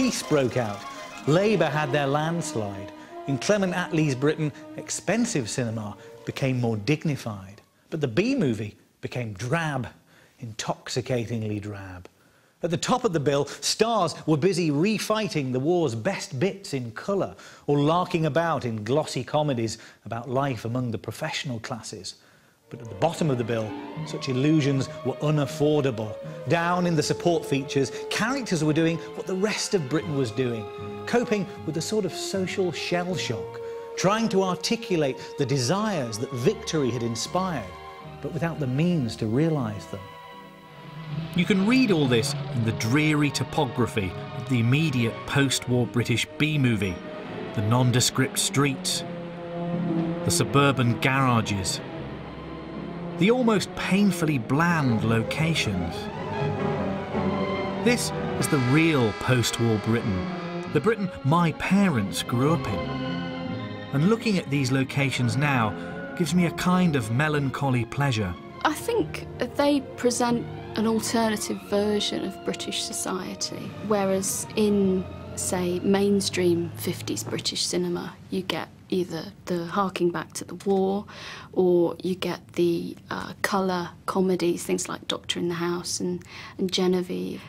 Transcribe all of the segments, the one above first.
peace broke out. Labour had their landslide. In Clement Attlee's Britain, expensive cinema became more dignified. But the B-movie became drab, intoxicatingly drab. At the top of the bill, stars were busy refighting the war's best bits in colour or larking about in glossy comedies about life among the professional classes. But at the bottom of the bill, such illusions were unaffordable. Down in the support features, characters were doing what the rest of Britain was doing, coping with a sort of social shell shock, trying to articulate the desires that victory had inspired, but without the means to realise them. You can read all this in the dreary topography of the immediate post-war British B-movie, the nondescript streets, the suburban garages, the almost painfully bland locations. This is the real post-war Britain, the Britain my parents grew up in. And looking at these locations now gives me a kind of melancholy pleasure. I think they present an alternative version of British society, whereas in, say, mainstream 50s British cinema, you get either the harking back to the war, or you get the colour comedies, things like Doctor in the House and Genevieve.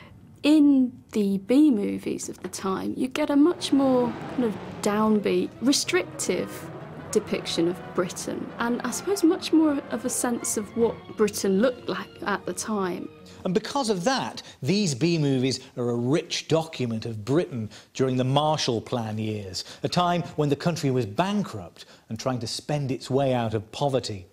In the B movies of the time, you get a much more kind of downbeat, restrictive depiction of Britain, and I suppose much more of a sense of what Britain looked like at the time. And because of that, these B-movies are a rich document of Britain during the Marshall Plan years, a time when the country was bankrupt and trying to spend its way out of poverty.